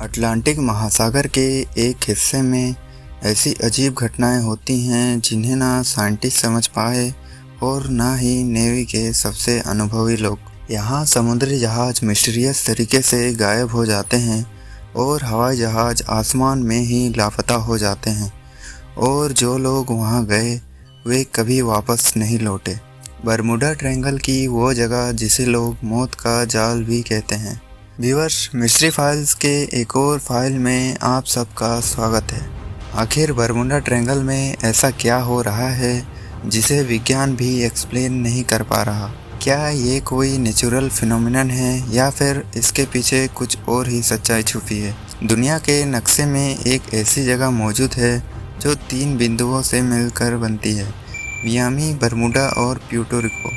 Atlantic महासागर के एक हिस्से में ऐसी अजीब घटनाएं होती हैं जिन्हें ना साइंटिस्ट समझ पाए और ना ही नेवी के सबसे अनुभवी लोग। यहाँ समुद्री जहाज मिस्टीरियस तरीके से गायब हो जाते हैं और हवाई जहाज आसमान में ही लापता हो जाते हैं और जो लोग वहाँ गए वे कभी वापस नहीं लौटे। बरमूडा ट्रायंगल की वो जगह जिसे लोग मौत का जाल भी कहते हैं। व्यूअर्स, मिस्ट्री फाइल्स के एक और फाइल में आप सबका स्वागत है। आखिर बरमूडा ट्रायंगल में ऐसा क्या हो रहा है जिसे विज्ञान भी एक्सप्लेन नहीं कर पा रहा? क्या ये कोई नेचुरल फिनोमिनन है या फिर इसके पीछे कुछ और ही सच्चाई छुपी है? दुनिया के नक्शे में एक ऐसी जगह मौजूद है जो 3 बिंदुओं से मिलकर बनती है, मियामी, बरमूडा और प्यूर्टो रिको।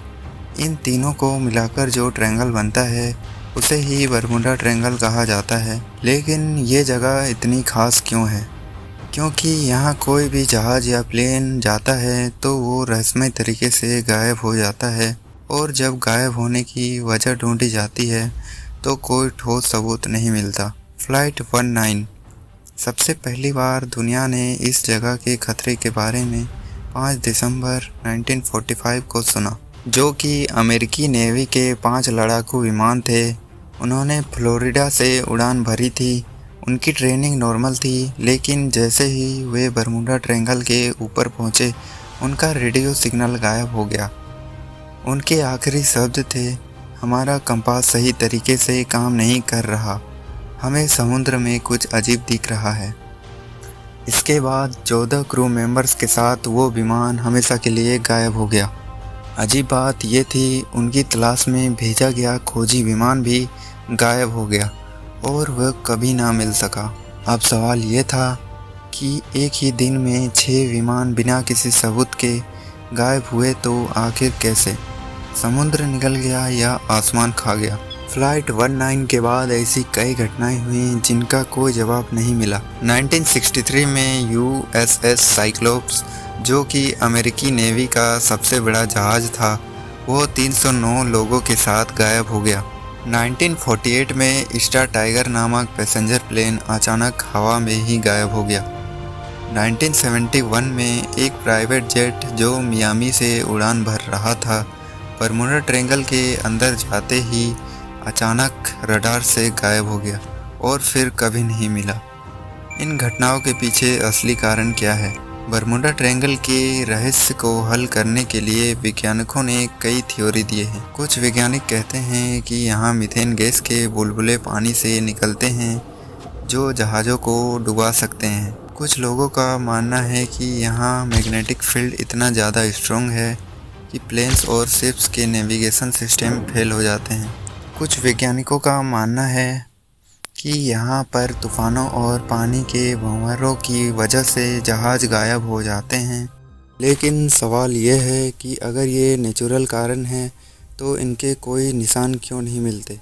इन तीनों को मिलाकर जो ट्रायंगल बनता है उसे ही बरमूडा ट्रायंगल कहा जाता है। लेकिन ये जगह इतनी खास क्यों है? क्योंकि यहाँ कोई भी जहाज या प्लेन जाता है तो वो रहस्यमय तरीके से गायब हो जाता है और जब गायब होने की वजह ढूंढी जाती है तो कोई ठोस सबूत नहीं मिलता। फ्लाइट 19 सबसे पहली बार दुनिया ने इस जगह के खतरे के बारे में 5 दिसंबर 1945 को सुना, जो कि अमेरिकी नेवी के 5 लड़ाकू विमान थे। उन्होंने फ्लोरिडा से उड़ान भरी थी। उनकी ट्रेनिंग नॉर्मल थी, लेकिन जैसे ही वे बरमूडा ट्रायंगल के ऊपर पहुंचे, उनका रेडियो सिग्नल गायब हो गया। उनके आखिरी शब्द थे, हमारा कंपास सही तरीके से काम नहीं कर रहा, हमें समुद्र में कुछ अजीब दिख रहा है। इसके बाद 14 क्रू मेंबर्स के साथ वो विमान हमेशा के लिए गायब हो गया। अजीब बात यह थी, उनकी तलाश में भेजा गया खोजी विमान भी गायब हो गया और वह कभी ना मिल सका। अब सवाल ये था कि एक ही दिन में 6 विमान बिना किसी सबूत के गायब हुए, तो आखिर कैसे? समुद्र निकल गया या आसमान खा गया? फ्लाइट 19 के बाद ऐसी कई घटनाएं हुई जिनका कोई जवाब नहीं मिला। 1963 में USS साइक्लोप्स, जो कि अमेरिकी नेवी का सबसे बड़ा जहाज था, वो 309 लोगों के साथ गायब हो गया। 1948 में स्टार टाइगर नामक पैसेंजर प्लेन अचानक हवा में ही गायब हो गया। 1971 में एक प्राइवेट जेट जो मियामी से उड़ान भर रहा था, बरमूडा ट्रायंगल के अंदर जाते ही अचानक रडार से गायब हो गया और फिर कभी नहीं मिला। इन घटनाओं के पीछे असली कारण क्या है? बरमूडा ट्रायंगल के रहस्य को हल करने के लिए वैज्ञानिकों ने कई थ्योरी दिए हैं। कुछ वैज्ञानिक कहते हैं कि यहाँ मीथेन गैस के बुलबुले पानी से निकलते हैं जो जहाज़ों को डुबा सकते हैं। कुछ लोगों का मानना है कि यहाँ मैग्नेटिक फील्ड इतना ज़्यादा स्ट्रॉन्ग है कि प्लेन्स और शिप्स के नेविगेशन सिस्टम फेल हो जाते हैं। कुछ वैज्ञानिकों का मानना है कि यहाँ पर तूफानों और पानी के भंवरों की वजह से जहाज गायब हो जाते हैं। लेकिन सवाल यह है कि अगर ये नेचुरल कारण है तो इनके कोई निशान क्यों नहीं मिलते?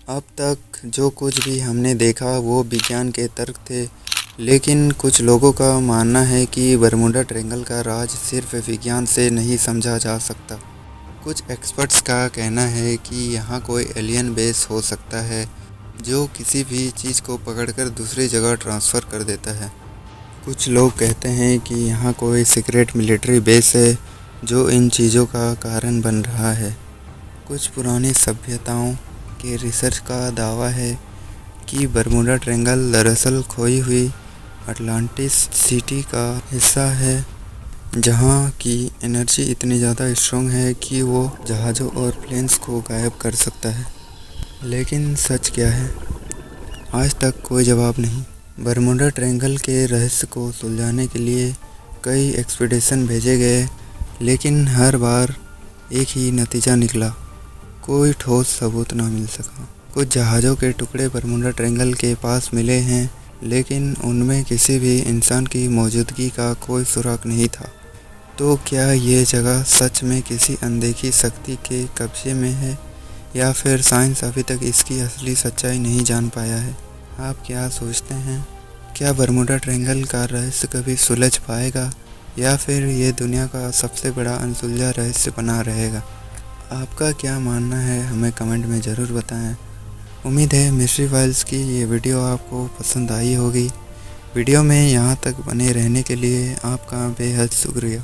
अब तक जो कुछ भी हमने देखा वो विज्ञान के तर्क थे, लेकिन कुछ लोगों का मानना है कि बरमूडा ट्रायंगल का राज सिर्फ विज्ञान से नहीं समझा जा सकता। कुछ एक्सपर्ट्स का कहना है कि यहाँ कोई एलियन बेस हो सकता है जो किसी भी चीज़ को पकड़कर दूसरी जगह ट्रांसफ़र कर देता है। कुछ लोग कहते हैं कि यहाँ कोई सीक्रेट मिलिट्री बेस है जो इन चीज़ों का कारण बन रहा है। कुछ पुरानी सभ्यताओं के रिसर्च का दावा है कि बरमूडा ट्रायंगल दरअसल खोई हुई अटलांटिस सिटी का हिस्सा है, जहाँ की एनर्जी इतनी ज़्यादा स्ट्रॉन्ग है कि वो जहाज़ों और प्लेन्स को गायब कर सकता है। लेकिन सच क्या है? आज तक कोई जवाब नहीं। बरमूडा ट्रायंगल के रहस्य को सुलझाने के लिए कई एक्सपीडिशन भेजे गए, लेकिन हर बार एक ही नतीजा निकला, कोई ठोस सबूत ना मिल सका। कुछ जहाज़ों के टुकड़े बरमूडा ट्रायंगल के पास मिले हैं, लेकिन उनमें किसी भी इंसान की मौजूदगी का कोई सुराग नहीं था। तो क्या ये जगह सच में किसी अनदेखी शक्ति के कब्जे में है, या फिर साइंस अभी तक इसकी असली सच्चाई नहीं जान पाया है? आप क्या सोचते हैं? क्या बरमूडा ट्रायंगल का रहस्य कभी सुलझ पाएगा, या फिर ये दुनिया का सबसे बड़ा अनसुलझा रहस्य बना रहेगा? आपका क्या मानना है, हमें कमेंट में ज़रूर बताएं। उम्मीद है मिस्ट्री फाइल्स की ये वीडियो आपको पसंद आई होगी। वीडियो में यहाँ तक बने रहने के लिए आपका बेहद शुक्रिया।